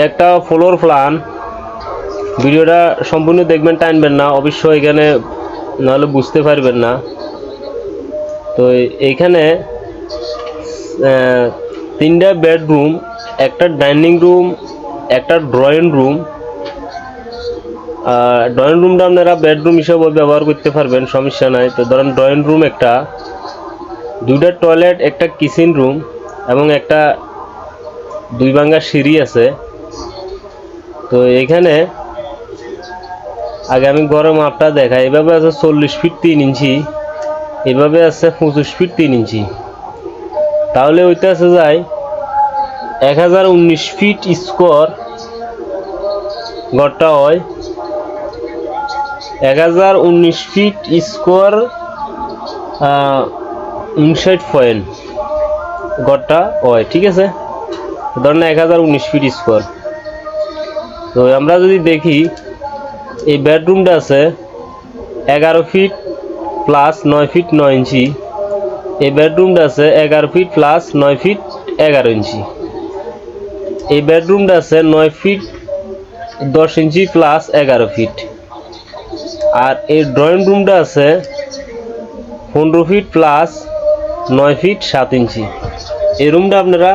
একটা floor plan. ভিডিওটা সম্পূর্ণ দেখবেন, টানবেন না অবশ্যই, এখানে নাহলে বুঝতে পারবেন না। তো এইখানে তিনটা বেডরুম, একটা ডাইনিং রুম, একটা ড্রয়িং রুম। ড্রয়িং রুমটা আপনারা বেডরুম হিসেবে ব্যবহার করতে পারবেন, সমস্যা নাই। তো ধরেন ড্রয়িং রুম একটা, দুইটা টয়লেট, একটা কিচেন রুম এবং একটা দুই ভাঙ্গা সিঁড়ি আছে। তো এখানে আগে আমি গড়ের মাপটা দেখাই। এভাবে আছে 40 ফিট 3 ইঞ্চি, এভাবে আছে 25 ফিট 3 ইঞ্চি। তাহলে ওইটা আছে যায় 1019 ফিট স্কোয়ার। গড়টা হয় 1019 ফিট স্কোয়ার, 59 পয়েন্ট গড়টা হয়। ঠিক আছে, ধরেন 1019 ফিট স্কোয়ার। তো আমরা যদি দেখি, এই বেডরুমটা আছে 11 ফিট প্লাস 9 ফিট 9 ইঞ্চি। এই বেডরুমটা আছে 11 ফিট প্লাস 9 ফিট 11 ইঞ্চি। এই বেডরুমটা আছে 9 ফিট 10 ইঞ্চি প্লাস 11 ফিট। আর এই ড্রয়িং রুমটা আছে 15 ফিট প্লাস 9 ফিট 7 ইঞ্চি। এই রুমটা আপনারা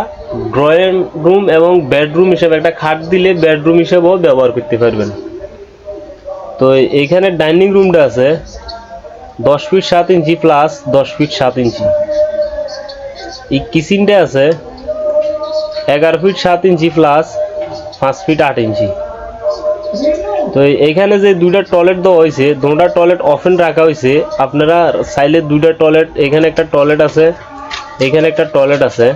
ড্রয়িং রুম এবং বেডরুম হিসেবে, একটা খাট দিলে বেডরুম হিসেবেও ব্যবহার করতে পারবেন। তো এইখানে ডাইনিং রুমটা আছে 10 ফিট 7 ইঞ্চি প্লাস 10 ফিট 7 ইঞ্চি। এই কিচেনটা আছে 11 ফিট 7 ইঞ্চি প্লাস 5 ফিট 8 ইঞ্চি। তো এইখানে যে দুইটা টয়লেট দেওয়া হয়েছে, দুটা টয়লেট ওপেন রাখা হয়েছে। আপনারা চাইলে দুইটা টয়লেট, এখানে একটা টয়লেট আছে, এখানে একটা টয়লেট আছে,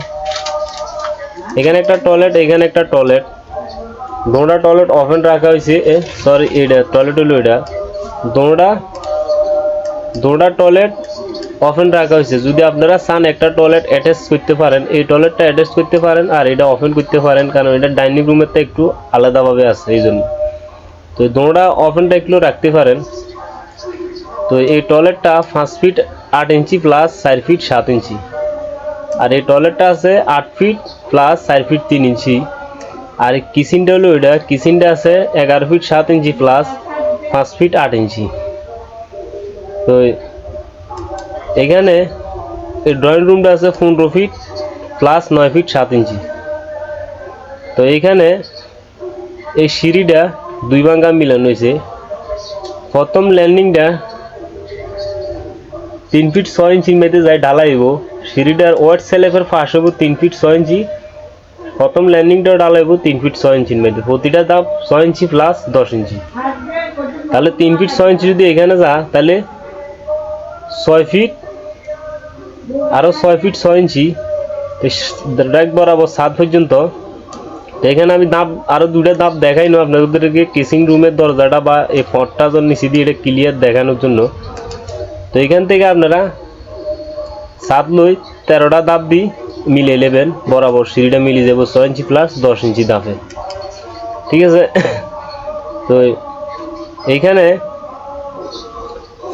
এখানে একটা টয়লেট, এখানে একটা টয়লেট, দুটা টয়লেট ওপেন রাখা হয়েছে। সরি, এটা টয়লেট হলো, এটা দুটা টয়লেট ওপেন রাখা হয়েছে। যদি আপনারা চান একটা টয়লেট অ্যাটাচ করতে পারেন, এই টয়লেটটা অ্যাটাচ করতে পারেন আর এটা ওপেন করতে পারেন, কারণ এটা ডাইনিং রুমের তো একটু আলাদাভাবে আছে এই জন্য। তো দুটা ওপেনটা একটু রাখতে পারেন। তো এই টয়লেটটা 5 ফিট 8 ইঞ্চি প্লাস 4 ফিট 7 ইঞ্চি। আর এই টয়লেটটা আছে 8 ফিট প্লাস 4 ফিট 3 ইঞ্চি। আর এই কিচেনটা হলো, এটা কিচেনটা আছে 11 ফিট 7 ইঞ্চি প্লাস 5 ফিট 8 ইঞ্চি। তো এখানে এই ড্রয়িং রুমটা আছে 15 ফিট প্লাস 9 ফিট 7 ইঞ্চি। তো এইখানে এই সিঁড়িটা দুই ভাঙ্গা মিলানো হয়েছে। প্রথম ল্যান্ডিংটা 3 ফিট 6 ইঞ্চির মধ্যে যায় ঢালাইব। সিঁড়িটার ওয়ার্ড স্ল্যাবের ফাঁস হবো 3 ফিট 6 ইঞ্চি। প্রথম ল্যান্ডিংটাও ঢালাইব 3 ফিট 6 ইঞ্চির মধ্যে, প্রতিটা দাম 6 ইঞ্চি প্লাস 10 ইঞ্চি। তাহলে 3 ফিট 6 ইঞ্চি যদি এখানে যা, তাহলে 6 ফিট আরও 6 ফিট 6 ইঞ্চি ডাইরেক্ট বরাবর 7 পর্যন্ত। তো এখানে আমি দাব আরও দুটা দাব দেখাই না আপনাদেরকে, কিচিং রুমের দরজাটা বা এই ফটটা নিচে দিয়ে এটা ক্লিয়ার দেখানোর জন্য। তো এখান থেকে আপনারা 7 লই 13টা দাব দিই মিলিয়ে নেবেন, বরাবর সিঁড়িটা মিলিয়ে যাবো 6 ইঞ্চি প্লাস 10 ইঞ্চি দাপে। ঠিক আছে। তো এইখানে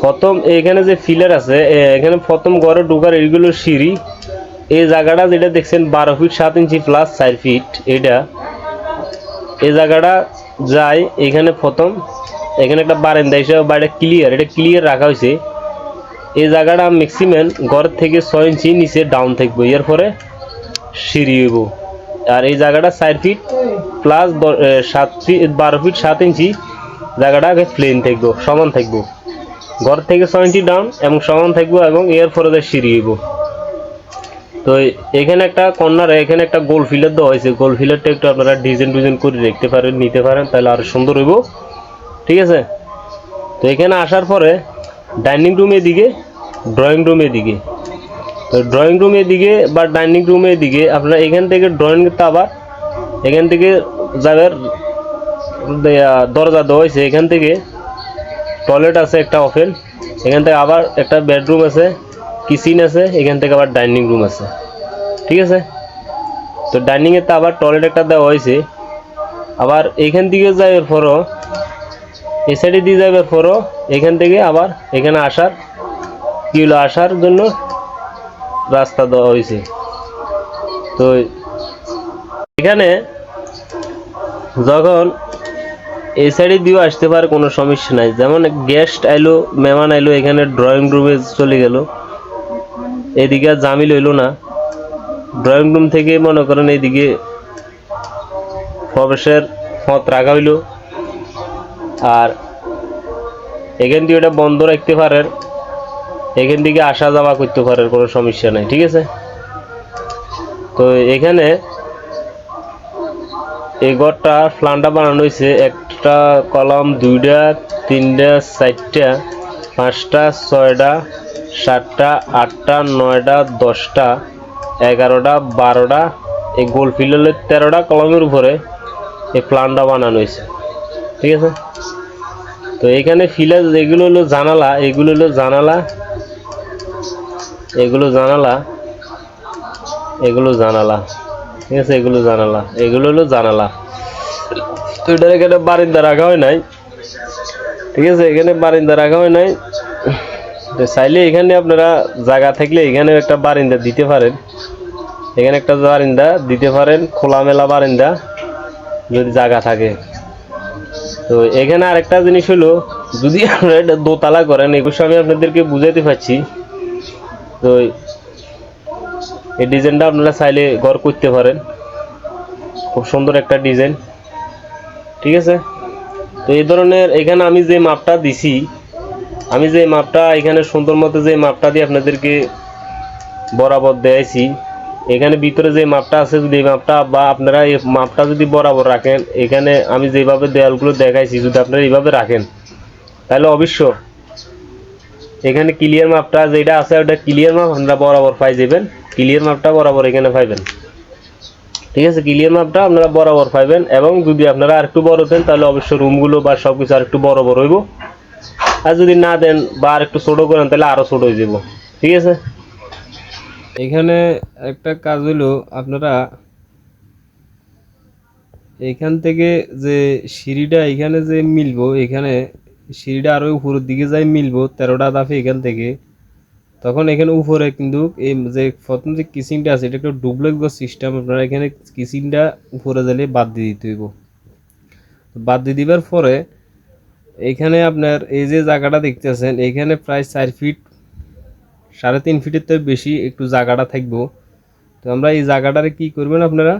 প্রথম, এখানে যে ফিলার আছে, এখানে প্রথম ঘরে ঢোকার এইগুলো সিঁড়ি। এই জায়গাটা যেটা দেখছেন 12 ফিট 7 ইঞ্চি প্লাস 4 ফিট, এটা এই জায়গাটা যায় এখানে প্রথম। এখানে একটা বারান্দা হিসেবে বাইরে ক্লিয়ার, এটা ক্লিয়ার রাখা হয়েছে। এই জায়গাটা ম্যাক্সিমাম ঘর থেকে 6 ইঞ্চি নিচে ডাউন থাকবো, এর পরে সিঁড়ি হইব। আর এই জায়গাটা 4 ফিট প্লাস 7 ফিট 12 ফিট 7 ইঞ্চি জায়গাটা আগে প্লেন থাকবো, সমান থাকবো। ঘর থেকে 6 ইঞ্চি ডাউন এবং সমান থাকবো, এবং এর পরে সিঁড়ি হইব। তো এখানে একটা কর্নারে এখানে একটা গোল ফিলার দেওয়া হয়েছে। গোল ফিলারটা একটু আপনারা ডিজাইন করে রাখতে পারেন, নিতে পারেন, তাহলে আরো সুন্দর হইব। ঠিক আছে। তো এখানে আসার পরে ডাইনিং রুমের দিকে, ড্রয়িং রুমের দিকে, তো ড্রয়িং রুমের দিকে বা ডাইনিং রুমের দিকে আপনারা এখান থেকে ড্রয়িংটা আবার এখান থেকে যাবেন, দরজা দেওয়া হয়েছে। এখান থেকে টয়লেট আছে একটা ওপেন, এখান থেকে আবার একটা বেডরুম আছে, কিচেন আছে, এখান থেকে আবার ডাইনিং রুম আছে। ঠিক আছে। তো ডাইনিংয়ে তো আবার টয়লেট একটা দেওয়া হয়েছে। আবার এইখান দিকে যাওয়ার পরও এই সাইডে দিয়ে যাওয়ার পরও এখান থেকে আবার এখানে আসার কি হলো, আসার জন্য রাস্তা দেওয়া হয়েছে। তো এখানে যখন এই সাইডে দিয়েও আসতে পারে, কোনো সমস্যা নাই। যেমন গেস্ট আইলো, মেহমান আইলো, এখানে ড্রয়িং রুমে চলে গেল, এদিকে আর জামিল হইলো না। ড্রয়িং রুম থেকে মনে করেন এইদিকে প্রবেশের পথ রাখা হইলো, আর এখান দিয়ে ওটা বন্ধ রাখতে পারেন, এখান থেকে আসা যাওয়া করতে পারেন, কোনো সমস্যা নাই, ঠিক আছে। তো এখানে এই ঘরটা প্ল্যানটা বানানো হয়েছে, একটা কলাম, 2টা 3টা 4টা 5টা 6টা 7টা 8টা 9টা 10টা 11টা 12টা, এই গোল ফিল্ডের 13টা কলমের উপরে এই প্ল্যানটা বানানো হয়েছে, ঠিক আছে। তো এখানে ফিলার এগুলো হলো জানালা, এগুলো হলো জানালা, এগুলো জানালা, এগুলো জানালা, ঠিক আছে, এগুলো জানালা, এগুলো হলো জানালা। তো এটার এখানে বারিন্দা রাখা হয় নাই, ঠিক আছে, এখানে বারিন্দা রাখা হয় নাই। তো চাইলে এখানে আপনারা জায়গা থাকলে এখানে একটা বারিন্দা দিতে পারেন, এখানে একটা বারিন্দা দিতে পারেন, খোলামেলা বারিন্দা যদি জায়গা থাকে। তো এখানে আরেকটা জিনিস হলো, যদি আপনারা এটা দোতলা করেন, এগুলো আমি আপনাদেরকে বুঝাইতে পারছি। তো এই ডিজাইনটা আপনারা চাইলে ঘর করতে পারেন, খুব সুন্দর একটা ডিজাইন, ঠিক আছে। তো এই ধরনের এখানে আমি যে মাপটা দিছি, আমি যে মাপটা এখানে সুন্দর মতো যে মাপটা দিয়ে আপনাদেরকে বরাবর দেয়াইছি, এখানে ভিতরে যে মাপটা আছে, যদি এই মাপটা বা আপনারা এই মাপটা যদি বরাবর রাখেন, এখানে আমি যেভাবে দেয়ালগুলো দেখাইছি যদি আপনারা এইভাবে রাখেন, তাহলে অবশ্য এখানে ক্লিয়ার মাপটা যেটা আছে ওটা ক্লিয়ার মাপ আপনারা বরাবর পাই যাবেন, ক্লিয়ার মাপটা বরাবর এখানে পাইবেন, ঠিক আছে। ক্লিয়ার মাপটা আপনারা বরাবর পাইবেন। এবং যদি আপনারা আরেকটু বড় দেন তাহলে অবশ্যই রুমগুলো বা সব কিছু আরেকটু বড় বড় হইব, আর যদি না দেন বা আরেকটু ছোটো করেন তাহলে আরও ছোটো হয়ে যাব, ঠিক আছে। এখানে একটা কাজ হলো, আপনারা এখান থেকে যে সিঁড়িটা এখানে যে মিলবো, এখানে সিঁড়িটা আরও উপরের দিকে যাই মিলবো 13টা ধাপে এখান থেকে, তখন এখানে উপরে কিন্তু এই যে প্রথম যে কিচিংটা আছে এটা একটা ডুপ্লেক্স সিস্টেম, আপনারা এখানে কিচিংটা উপরে গেলে বাদ দিয়ে দিতে হইব। বাদ দিয়ে দিবার পরে এখানে আপনার এই যে জায়গাটা দেখতেছেন, এখানে প্রায় 4 ফিট 3.5 ফিটের তো বেশি একটু জায়গাটা থাকবো। তো আমরা এই জায়গাটারে কি করবেন, আপনারা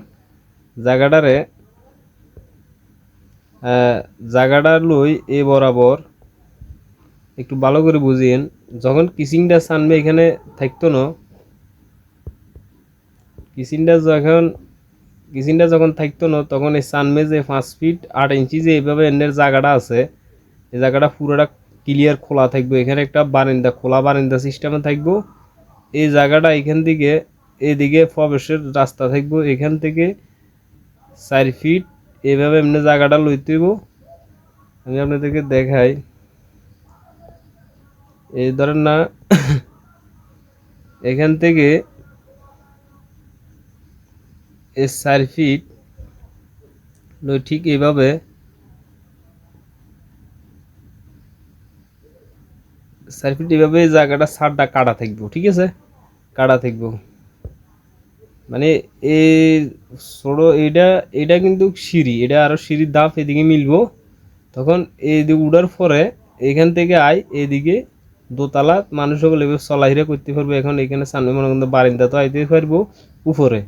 জায়গাটা লই এ বরাবর একটু ভালো করে বুঝিয়েন। যখন কিচিংটা সানবে এখানে থাকতো না, কিচিংটা যখন থাকতো না তখন এই সানমে যে 5 ফিট 8 ইঞ্চি যে এইভাবে এনের জায়গাটা আছে, এই জায়গাটা পুরোটা ক্লিয়ার খোলা থাকবে। এখানে একটা বারান্দা, খোলা বারান্দা সিস্টেমে থাকবো। এই জায়গাটা এখান থেকে এদিকে প্রবেশের রাস্তা থাকবো, এখান থেকে 4 ফিট এইভাবে এমনি জায়গাটা লইতে হইব। আমি আপনাদেরকে দেখাই, এই ধরেন না এখান থেকে 4 ফিট ঠিক এইভাবে 4 ফিট এইভাবে এই জায়গাটা সারটা কাটা থাকবো, ঠিক আছে, কাটা থাকবো। মানে এই ছোটো এটা কিন্তু সিঁড়ি, এটা আরও সিঁড়ির ধাপ এদিকে মিলবো। তখন এইদিকে উঠার পরে এখান থেকে এদিকে দোতলা মানুষ সকলে চলাহিরা করতে পারবো। এখন এখানে সামনে মনে করেন বারিন্দা তো আইতে পারবো উপরে,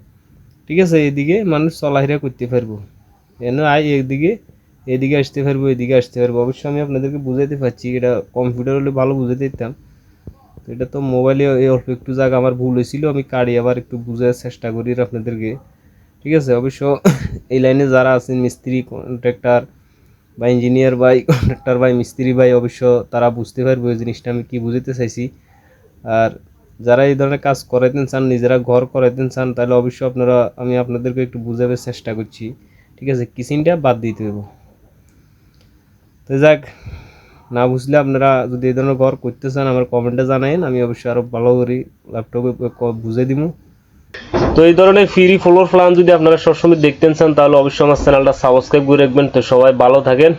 ঠিক আছে, এদিকে মানুষ চলাহিরা করতে পারবো। এনে এদিকে আসতে পারবো, এদিকে আসতে পারবো। অবশ্যই আমি আপনাদেরকে বুঝাইতে পারছি, এটা কম্পিউটার হলে ভালো বুঝাইতে দিতাম। তো এটা তো মোবাইলে এই অল্প একটু জায়গা আমার ভুল হয়েছিল, আমি কাড়ি আবার একটু বোঝার চেষ্টা করি আপনাদেরকে, ঠিক আছে। অবশ্য এই লাইনে যারা আছেন মিস্ত্রি, কন্ট্রাক্টর বা ইঞ্জিনিয়ার ভাই, কন্ট্রাক্টর ভাই, মিস্ত্রি ভাই, অবশ্য তারা বুঝতে পারবে এই জিনিসটা আমি কি বুঝাতে চাইছি। আর যারা এই ধরনের কাজ করাইতে চান, নিজেরা ঘর করাইতে চান, তাহলে অবশ্যই আমি আপনাদেরকে একটু বুঝাবার চেষ্টা করছি, ঠিক আছে। কিচিংটা বাদ দিতে হবে। তো যাক, না বুঝলে আপনারা যদি এই ধরনের ঘর করতে চান আমার কমেন্টে জানাইন, আমি অবশ্যই আরও ভালো করে ল্যাপটপে বুঝে দিব। তো এই ধরনের ফ্রি ফ্লোর প্ল্যান যদি আপনারা সবসময় দেখতে চান তাহলে অবশ্যই আমার চ্যানেলটা সাবস্ক্রাইব করে রাখবেন। তো সবাই ভালো থাকেন,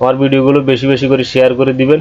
আমার ভিডিওগুলো বেশি বেশি করে শেয়ার করে দিবেন।